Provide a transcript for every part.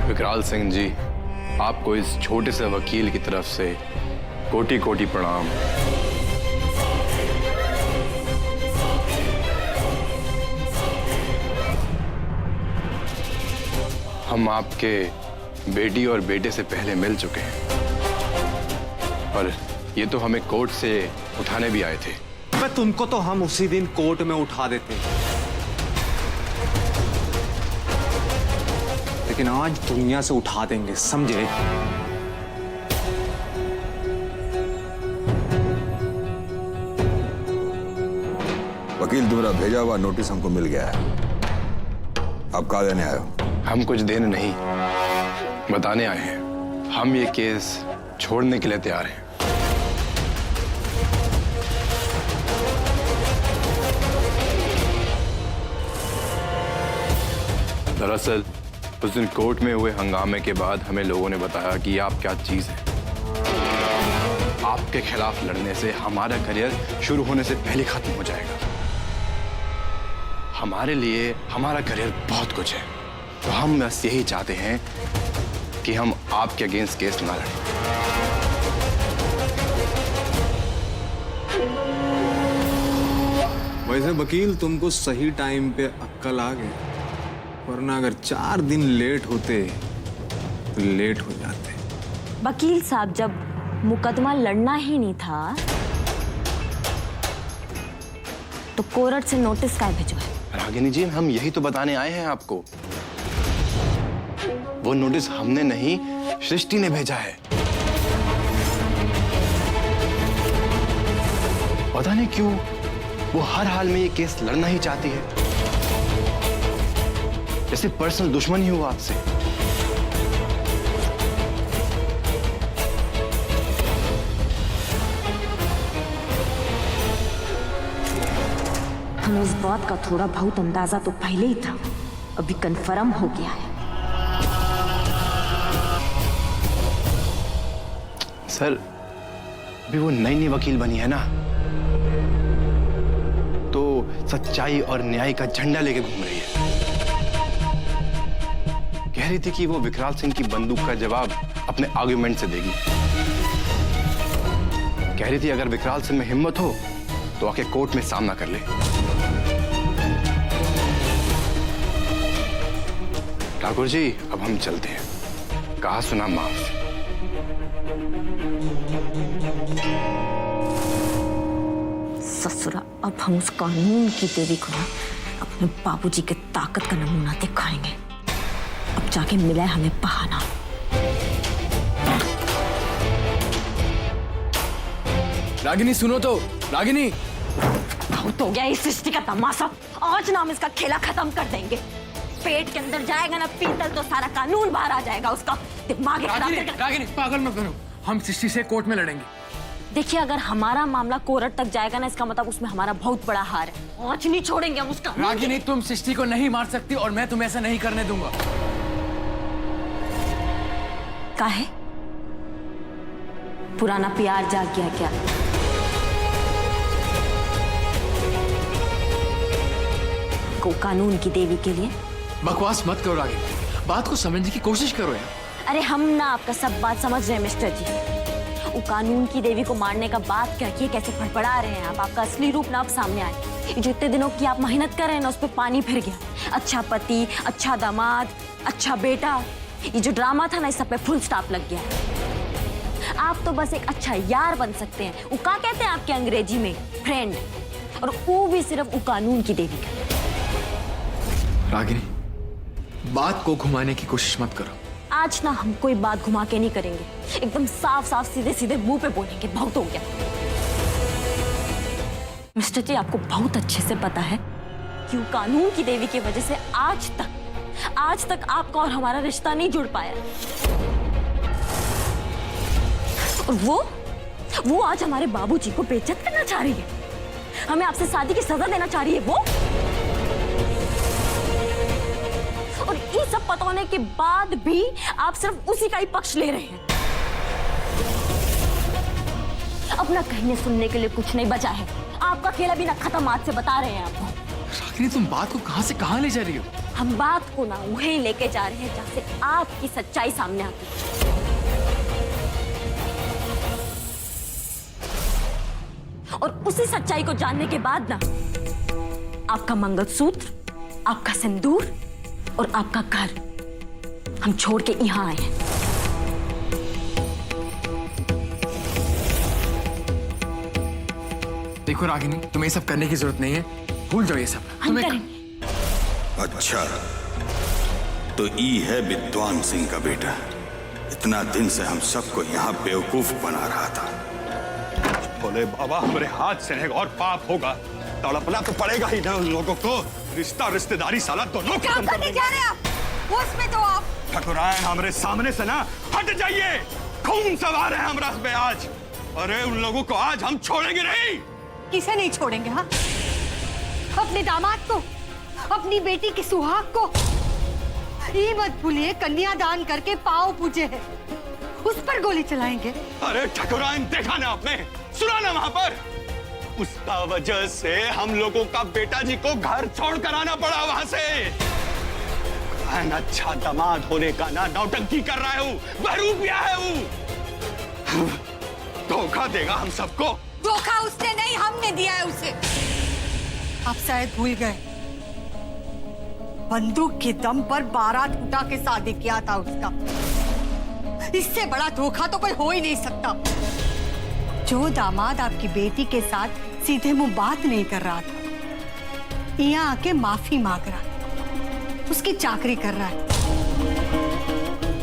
विकराल सिंह जी, आपको इस छोटे से वकील की तरफ से कोटि कोटि प्रणाम। हम आपके बेटी और बेटे से पहले मिल चुके हैं और ये तो हमें कोर्ट से उठाने भी आए थे। मैं तुमको तो हम उसी दिन कोर्ट में उठा देते, लेकिन आज दुनिया से उठा देंगे, समझे? वकील, तुम्हारा भेजा हुआ नोटिस हमको मिल गया है। आप कहाँ देने आए हो? हम कुछ देने नहीं, बताने आए हैं। हम ये केस छोड़ने के लिए तैयार हैं। दरअसल उस दिन कोर्ट में हुए हंगामे के बाद हमें लोगों ने बताया कि ये आप क्या चीज है। आपके खिलाफ लड़ने से हमारा करियर शुरू होने से पहले खत्म हो जाएगा। हमारे लिए हमारा करियर बहुत कुछ है, तो हम बस यही चाहते हैं कि हम आपके अगेंस्ट केस ना लड़ें। वैसे वकील, तुमको सही टाइम पे अक्ल आ गई, वरना अगर 4 दिन लेट होते तो लेट हो जाते। वकील साहब, जब मुकदमा लड़ना ही नहीं था तो कोर्ट से नोटिस काहे भिजवाए? रागिनी जी, हम यही तो बताने आए हैं आपको। वो नोटिस हमने नहीं, सृष्टि ने भेजा है। पता नहीं क्यों वो हर हाल में ये केस लड़ना ही चाहती है, जैसे पर्सनल दुश्मन ही हुआ आपसे। हमें इस बात का थोड़ा बहुत अंदाजा तो पहले ही था, अभी कंफर्म हो गया है। सर, अभी वो नई नई वकील बनी है ना, तो सच्चाई और न्याय का झंडा लेके घूम रही है। कह रही थी कि वो विकराल सिंह की बंदूक का जवाब अपने आर्गुमेंट से देगी। कह रही थी अगर विकराल सिंह में हिम्मत हो तो आके कोर्ट में सामना कर ले। ठाकुर जी, अब हम चलते हैं। कहा सुना माफ। ससुरा, अब हम उस कानून की देवी को ना अपने बाबूजी के ताकत का नमूना दिखाएंगे। अब जाके मिला है हमें बहाना। रागिनी सुनो तो, रागिनी। बहुत हो गया इस सृष्टि का तमाशा। आज ना हम इसका खेला खत्म कर देंगे। पेट के अंदर जाएगा ना पीतल तो सारा कानून बाहर आ जाएगा। उसका दिमाग खराब करके। रागिनी, पागल मत बनो। हम सृष्टि से कोर्ट में लड़ेंगे। देखिए, अगर हमारा मामला कोर्ट तक जाएगा ना, इसका मतलब उसमें हमारा बहुत बड़ा हार है। आज नहीं छोड़ेंगे हम उसका। रागिनी, तुम सृष्टि को नहीं मार सकती और मैं तुम्हें ऐसा नहीं करने दूंगा। काहे? पुराना प्यार जाग गया क्या? को कानून की देवी के लिए बकवास मत करो रागिनी, बात को समझने की कोशिश करो यार। अरे हम ना आपका सब बात समझ रहे हैं मिस्टर जी। वो कानून की देवी को मारने का बात करके कैसे फड़फड़ा रहे हैं आप। आपका असली रूप ना आप सामने आए। जो इतने दिनों की आप मेहनत कर रहे हैं ना, उस पर पानी फिर गया। अच्छा पति, अच्छा दामाद, अच्छा बेटा, ये जो ड्रामा था ना, इस सब पे फुल स्टॉप लग गया है। आप तो बस एक अच्छा यार बन सकते हैं। वो क्या कहते हैं आपके अंग्रेजी में? फ्रेंड। और वो भी सिर्फ वो कानून की देवी का। रागिनी, बात को घुमाने की कोशिश मत करो। आज ना हम कोई बात घुमा के नहीं करेंगे, एकदम साफ साफ सीधे सीधे मुंह पे बोलेंगे। बहुत हो गया मिस्टर जी। आपको बहुत अच्छे से पता है कि वो कानून की देवी की वजह से आज तक आपका और हमारा रिश्ता नहीं जुड़ पाया। और वो आज हमारे बाबूजी को बेइज्जत करना चाह रही है। हमें आपसे शादी की सजा देना चाह रही है वो। और ये सब पता होने के बाद भी आप सिर्फ उसी का ही पक्ष ले रहे हैं। अपना कहने सुनने के लिए कुछ नहीं बचा है। आपका खेल अभी ना खत्म, आज से बता रहे हैं आपको। रागिनी, तुम बात को कहां से कहां ले जा रही हो? हम बात को ना वहीं लेके जा रहे हैं जहां से आपकी सच्चाई सामने आती है। और उसी सच्चाई को जानने के बाद ना आपका मंगलसूत्र, आपका सिंदूर और आपका घर हम छोड़ के यहां आए हैं। देखो रागिनी, तुम्हें ये सब करने की जरूरत नहीं है, भूल जाओ ये सब। हम करेंगे। अच्छा, तो ई है विद्वान सिंह का बेटा। इतना दिन से हम सबको यहाँ बेवकूफ बना रहा था। बोले बाबा, हमारे हाथ से और पाप होगा, तड़पना तो पड़ेगा ही ना उन लोगों को। रिश्ता रिश्तेदारी साला दोनों क्या करने जा रहे हैं आप? होश में तो आप। ठकुरायन, हमारे सामने से ना हट जाइए। खून सवार है हमरा पे आज। अरे उन लोगों को आज हम छोड़ेंगे नहीं। किसे नहीं छोड़ेंगे? हाँ, अपने दामाद को, अपनी बेटी की सुहाग को। ये मत भूलिए, कन्यादान करके पांव पूजे हैं, उस पर गोली चलाएंगे। अरे ठकुरायन, देखा ना आपने, सुना ना वहां पर, उसका वजह से हम लोगों का बेटा जी को घर छोड़ कर आना पड़ा वहां से। अच्छा दामाद होने का ना नौटंकी कर रहा है वो, बहरूपिया है वो। धोखा देगा हम सबको। धोखा उसने नहीं, हमने दिया है उसे। आप शायद भूल गए, बंदूक के दम पर बारात उठा के शादी किया था उसका। इससे बड़ा धोखा तो कोई हो ही नहीं सकता। जो दामाद आपकी बेटी के साथ सीधे मुंह बात नहीं कर रहा था, यहाँ आके माफी मांग रहा है, उसकी चाकरी कर रहा है,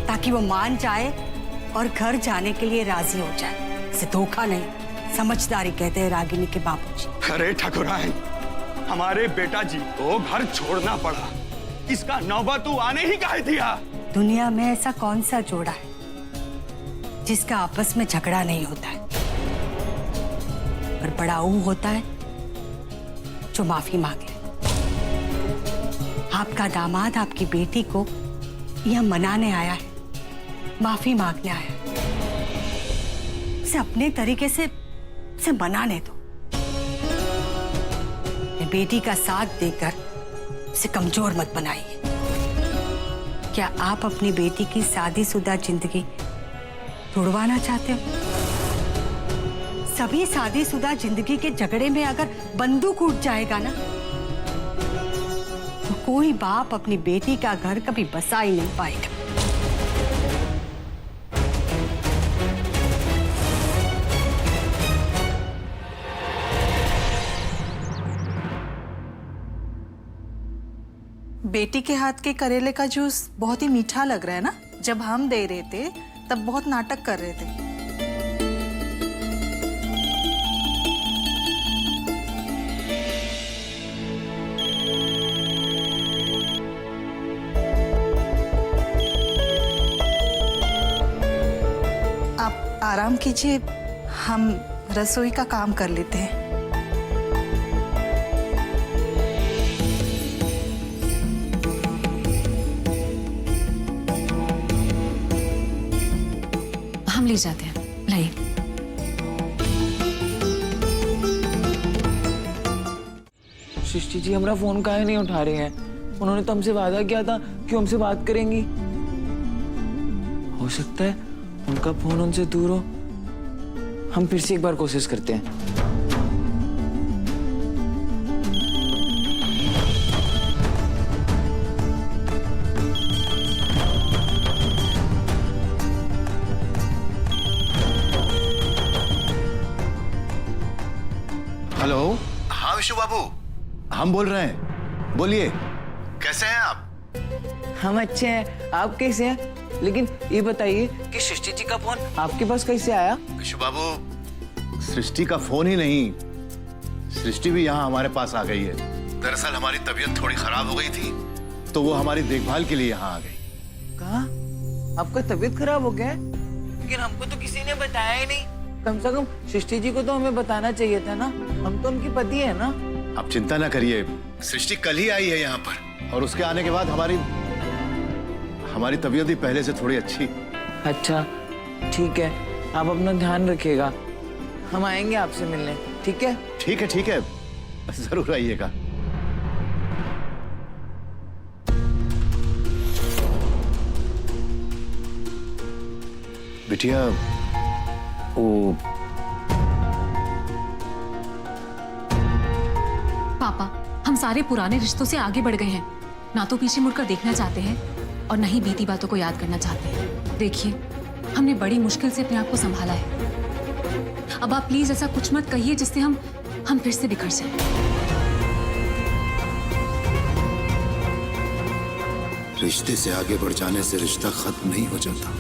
ताकि वो मान जाए और घर जाने के लिए राजी हो जाए। इसे धोखा नहीं, समझदारी कहते हैं रागिनी के बाबूजी। अरे ठकुरायन, हमारे बेटा जी को घर छोड़ना पड़ा, इसका नौबत तू आने ही काहे दिया? दुनिया में ऐसा कौन सा जोड़ा है जिसका आपस में झगड़ा नहीं होता है? पर बड़ा वो होता है जो माफी मांगे। आपका दामाद आपकी बेटी को यह मनाने आया है, माफी मांगने आया है। उसे अपने तरीके से उसे मनाने दो। बेटी का साथ देकर उसे कमजोर मत बनाइए। क्या आप अपनी बेटी की शादीशुदा जिंदगी तोड़वाना चाहते हो? सभी शादीशुदा जिंदगी के झगड़े में अगर बंदूक उठ जाएगा ना, तो कोई बाप अपनी बेटी का घर कभी बसा ही नहीं पाएगा। बेटी के हाथ के करेले का जूस बहुत ही मीठा लग रहा है ना? जब हम दे रहे थे तब बहुत नाटक कर रहे थे। आप आराम कीजिए, हम रसोई का काम कर लेते हैं। हम ले जाते हैं, लाइए। सृष्टि जी हमारा फोन काहे नहीं उठा रहे हैं? उन्होंने तो हमसे वादा किया था कि हमसे बात करेंगी। हो सकता है उनका फोन उनसे दूर हो। हम फिर से एक बार कोशिश करते हैं। हेलो। हाँ विशु बाबू, हम बोल रहे हैं, बोलिए। कैसे हैं आप? हम अच्छे हैं, आप कैसे हैं? लेकिन ये बताइए कि सृष्टि जी का फोन आपके पास कैसे आया? विशु बाबू, सृष्टि का फोन ही नहीं, सृष्टि भी यहाँ हमारे पास आ गई है। दरअसल हमारी तबीयत थोड़ी खराब हो गई थी, तो वो हमारी देखभाल के लिए यहाँ आ गई। कहा आपका तबीयत खराब हो गया है? लेकिन हमको तो किसी ने बताया ही नहीं। कम से कम सृष्टि जी को तो हमें बताना चाहिए था ना, हम तो उनकी पति है ना। आप चिंता ना करिए, सृष्टि कल ही आई है यहाँ पर, और उसके आने के बाद हमारी तबीयत भी पहले से थोड़ी अच्छी। अच्छा ठीक है, आप अपना ध्यान रखिएगा, हम आएंगे आपसे मिलने। ठीक है? ठीक है, ठीक है, जरूर आइएगा। बिटिया वो पापा, हम सारे पुराने रिश्तों से आगे बढ़ गए हैं। ना तो पीछे मुड़कर देखना चाहते हैं और न ही बीती बातों को याद करना चाहते हैं। देखिए, हमने बड़ी मुश्किल से अपने आप को संभाला है। अब आप प्लीज ऐसा कुछ मत कहिए जिससे हम फिर से बिखर जाएं। रिश्ते से आगे बढ़ जाने से रिश्ता खत्म नहीं हो जाता,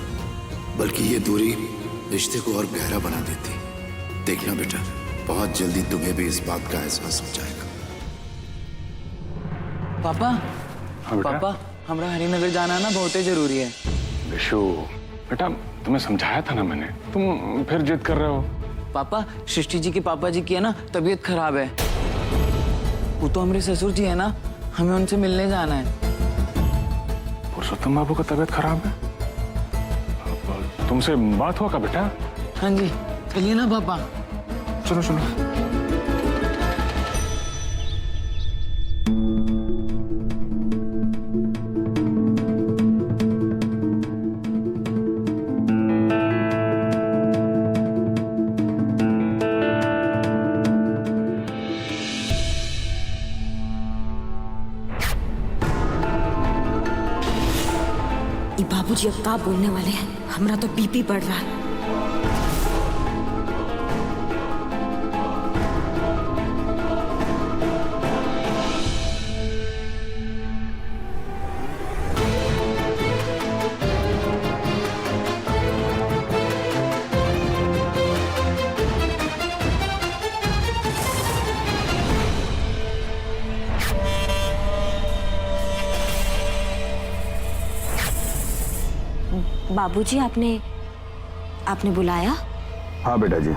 बल्कि ये दूरी रिश्ते को और गहरा बना देती। देखना बेटा, बहुत जल्दी तुम्हें भी इस बात का एहसास हो जाएगा। पापा, पापा, हमरा हरिनगर जाना ना बहुत ही जरूरी है। विशु, बेटा तुम्हें समझाया था ना मैंने, तुम फिर जिद कर रहे हो। पापा, सृष्टि जी के पापा जी की है ना तबीयत खराब है। वो तो हमारे ससुर जी है ना, हमें उनसे मिलने जाना है। पुरुषोत्तम बाबू का तबीयत खराब है? तुमसे बात हुआ का बेटा? हाँ जी, चलिए ना पापा। चलो चलो। बाबूजी अब क्या बोलने वाले हैं? हमारा तो बीपी बढ़ रहा है। बाबूजी, आपने बुलाया? हाँ बेटा जी,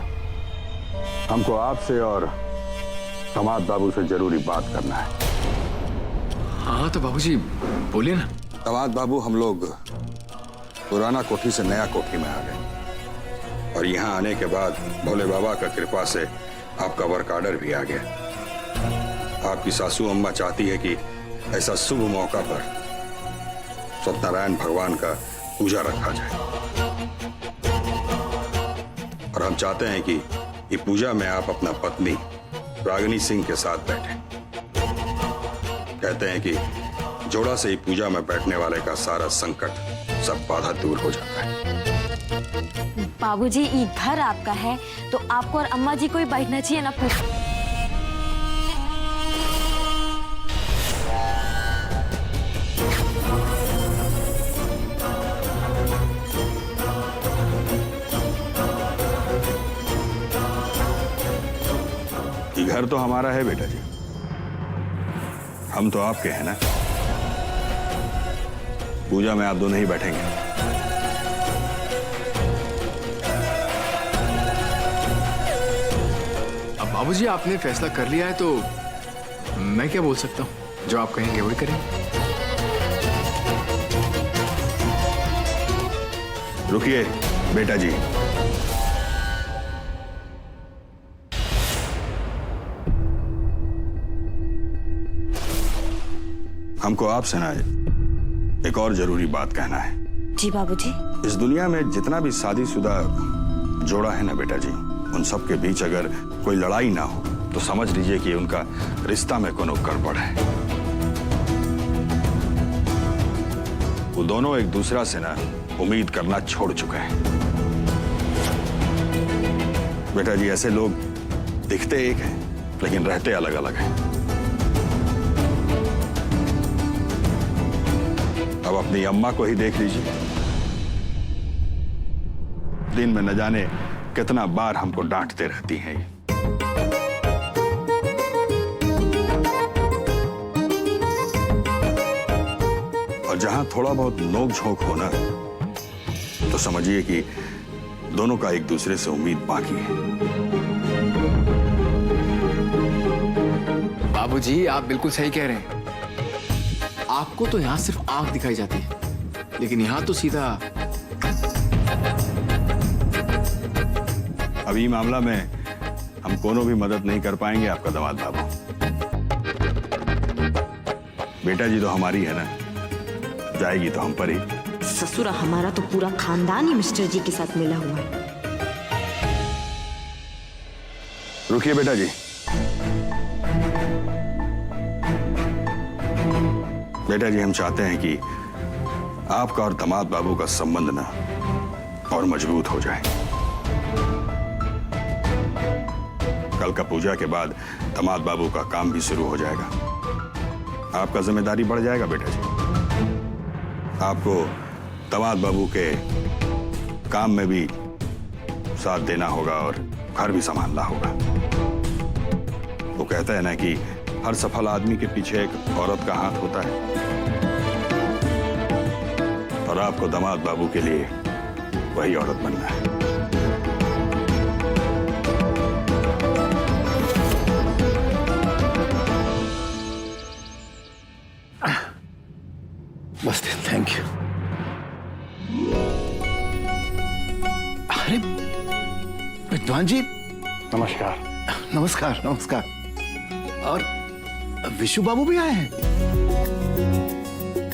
हमको आपसे और दामाद बाबू से जरूरी बात करना है। हाँ तो बाबूजी बोलिए ना। दामाद बाबू, हम लोग पुराना कोठी से नया कोठी में आ गए और यहाँ आने के बाद भोले बाबा का कृपा से आपका वर्क ऑर्डर भी आ गया। आपकी सासू अम्मा चाहती है कि ऐसा शुभ मौका पर सत्यनारायण भगवान का पूजा रखा जाए और हम चाहते हैं कि ये पूजा में आप अपना पत्नी रागिनी सिंह के साथ बैठें। कहते हैं कि जोड़ा से ही पूजा में बैठने वाले का सारा संकट, सब बाधा दूर हो जाता है। बाबूजी, ये घर आपका है तो आपको और अम्मा जी को ही बैठना चाहिए ना। घर तो हमारा है बेटा जी, हम तो आपके हैं ना। पूजा में आप दोनों ही बैठेंगे। अब बाबूजी आपने फैसला कर लिया है तो मैं क्या बोल सकता हूँ? जो आप कहेंगे वही करेंगे। रुकिए बेटा जी, हमको आपसे ना एक और जरूरी बात कहना है। जी बाबूजी। इस दुनिया में जितना भी शादीशुदा जोड़ा है ना बेटा जी, उन सब के बीच अगर कोई लड़ाई ना हो तो समझ लीजिए कि उनका रिश्ता में कोनो गड़बड़ है। वो दोनों एक दूसरा से ना उम्मीद करना छोड़ चुके हैं। बेटा जी, ऐसे लोग दिखते एक हैं लेकिन रहते अलग अलग हैं। अब अपनी अम्मा को ही देख लीजिए, दिन में न जाने कितना बार हमको डांटते रहती हैं। और जहां थोड़ा बहुत नोक झोंक हो ना तो समझिए कि दोनों का एक दूसरे से उम्मीद बाकी है। बाबूजी, आप बिल्कुल सही कह रहे हैं। आपको तो यहां सिर्फ आंख दिखाई जाती है, लेकिन यहां तो सीधा। अभी मामला में हम कोनो भी मदद नहीं कर पाएंगे आपका दामाद बाबू। बेटा जी तो हमारी है ना, जाएगी तो हम पर ही। ससुरा हमारा तो पूरा खानदान ही मिस्टर जी के साथ मिला हुआ है। रुकिए बेटा जी। बेटा जी, हम चाहते हैं कि आपका और दामाद बाबू का संबंध ना और मजबूत हो जाए। कल का पूजा के बाद दामाद बाबू का काम भी शुरू हो जाएगा। आपका जिम्मेदारी बढ़ जाएगा बेटा जी। आपको दामाद बाबू के काम में भी साथ देना होगा और घर भी संभालना होगा। वो कहते हैं ना कि हर सफल आदमी के पीछे एक औरत का हाथ होता है, और आपको दामाद बाबू के लिए वही औरत बनना है। बस थैंक यू। अरे विद्वान जी, नमस्कार। नमस्कार नमस्कार। और विशु बाबू भी आए हैं?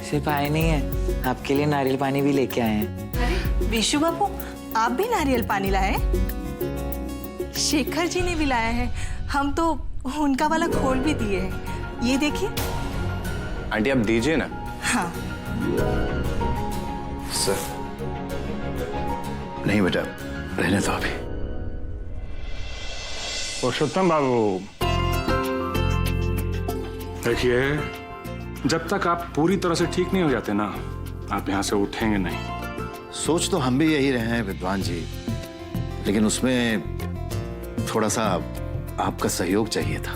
सिर्फ आए नहीं है, आपके लिए नारियल पानी भी लेके आए हैं। विशु बाबू, आप भी नारियल पानी लाए? शेखर जी ने भी लाया है। हम तो उनका वाला खोल भी दिए हैं। ये देखिए। आंटी आप दीजिए ना। हाँ सर। नहीं बेटा, रहने दो अभी। पुरुषोत्तम बाबू, देखिए, जब तक आप पूरी तरह से ठीक नहीं हो जाते ना, आप यहां से उठेंगे नहीं। सोच तो हम भी यही रहे हैं विद्वान जी, लेकिन उसमें थोड़ा सा आपका सहयोग चाहिए था।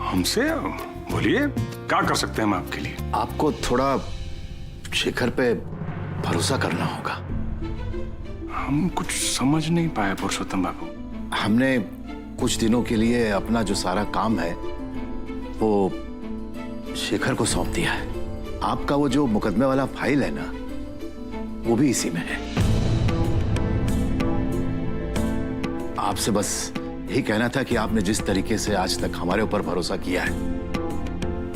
हमसे? बोलिए, क्या कर सकते हैं हम आपके लिए? आपको थोड़ा शेखर पे भरोसा करना होगा। हम कुछ समझ नहीं पाए पुरुषोत्तम बाबू। हमने कुछ दिनों के लिए अपना जो सारा काम है वो शेखर को सौंप दिया है। आपका वो जो मुकदमे वाला फाइल है ना, वो भी इसी में है। आपसे बस यही कहना था कि आपने जिस तरीके से आज तक हमारे ऊपर भरोसा किया है,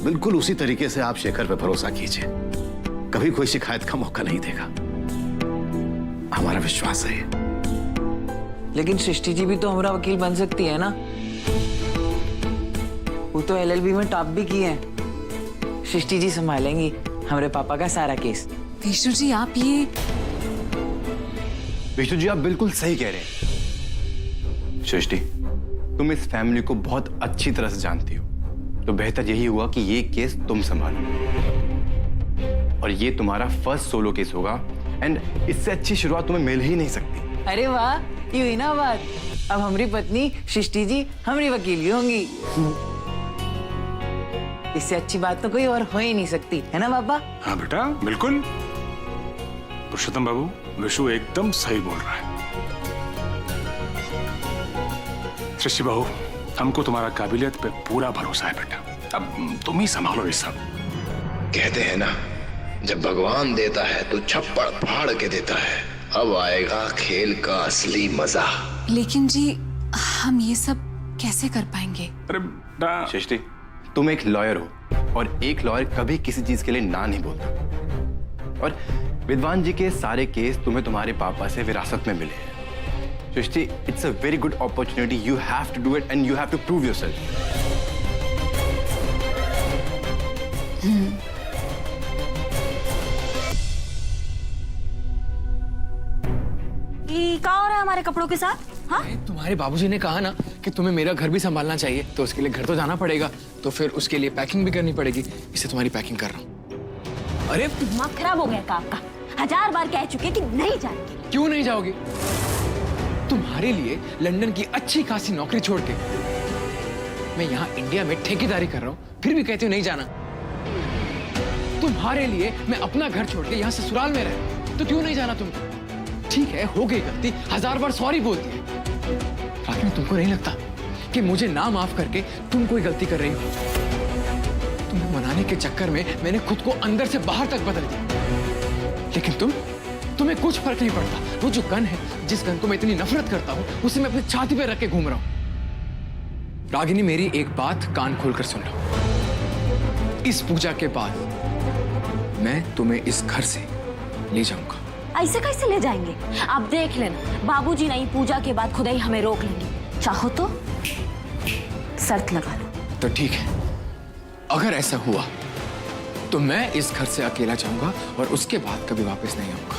बिल्कुल उसी तरीके से आप शेखर पे भरोसा कीजिए। कभी कोई शिकायत का मौका नहीं देगा, हमारा विश्वास है। लेकिन सृष्टि जी भी तो हमारा वकील बन सकती है ना। वो तो LLB में टॉप भी की है। सृष्टि जी संभालेंगी हमारे पापा का सारा केस। विष्णु जी, आप ये विष्णु जी, आप बिल्कुल सही कह रहे हैं। सृष्टि, तुम इस फैमिली को बहुत अच्छी तरह से जानती हो, तो बेहतर यही हुआ कि ये केस तुम संभालो। और ये तुम्हारा फर्स्ट सोलो केस होगा, एंड इससे अच्छी शुरुआत तुम्हें मिल ही नहीं सकती। अरे वाह, ये हुई ना बात। अब हमारी पत्नी सृष्टि जी हमारी वकील भी होंगी। इससे अच्छी बात तो कोई और हो ही नहीं सकती, है ना पापा? हाँ बेटा, बिल्कुल। पुरुषोत्तम बाबू, विशु एकदम सही बोल रहा है। सृष्टि बहू, हमको तुम्हारा काबिलियत पे पूरा भरोसा है बेटा। अब तुम ही संभालो ये सब। कहते हैं ना, जब भगवान देता है तो छप्पड़ फाड़ के देता है। अब आएगा खेल का असली मजा। लेकिन जी, हम ये सब कैसे कर पाएंगे? अरे बेटा, सृष्टि, तुम एक लॉयर हो, और एक लॉयर कभी किसी चीज के लिए ना नहीं बोलता। और विद्वान जी के सारे केस तुम्हें तुम्हारे पापा से विरासत में मिले हैं। Srishti, it's a very good opportunity. You have to do it and you have to prove yourself. क्या हो रहा है हमारे कपड़ों के साथ? हाँ? तुम्हारे बाबूजी ने कहा ना कि तुम्हें मेरा घर भी संभालना चाहिए, तो उसके लिए घर तो जाना पड़ेगा, तो फिर उसके लिए पैकिंग भी करनी पड़ेगी। इससे तुम्हारी पैकिंग कर रहा हूँ। अरे दिमाग खराब हो गया का आपका? 1000 बार कह चुके कि नहीं जाएंगे। क्यों नहीं जाओगे? तुम्हारे लिए लंदन की अच्छी खासी नौकरी छोड़ के मैं यहाँ इंडिया में ठेकेदारी कर रहा हूँ, फिर भी कहते हो नहीं जाना। तुम्हारे लिए मैं अपना घर छोड़ के यहाँ ससुराल में रह, तो क्यों नहीं जाना तुमको? ठीक है, हो गई गलती, 1000 बार सॉरी बोल दिए, लेकिन तुमको नहीं लगता कि मुझे ना माफ करके तुम कोई गलती कर रही हो? तुम्हें मनाने के चक्कर में मैंने खुद को अंदर से बाहर तक बदल दिया, लेकिन तुम्हें कुछ फर्क नहीं पड़ता। वो जो गन है, जिस गन को मैं इतनी नफरत करता हूं, उसे मैं अपनी छाती पे रख के घूम रहा हूं। रागिनी, मेरी एक बात कान खोलकर सुन लो। इस पूजा के बाद मैं तुम्हें इस घर से ले जाऊंगा। ऐसे कैसे ले जाएंगे? आप देख लेना, बाबूजी नहीं, पूजा के बाद खुद ही हमें रोक लेंगे। चाहो तो शर्त लगा लो। तो ठीक है, अगर ऐसा हुआ तो मैं इस घर से अकेला जाऊंगा और उसके बाद कभी वापस नहीं आऊंगा।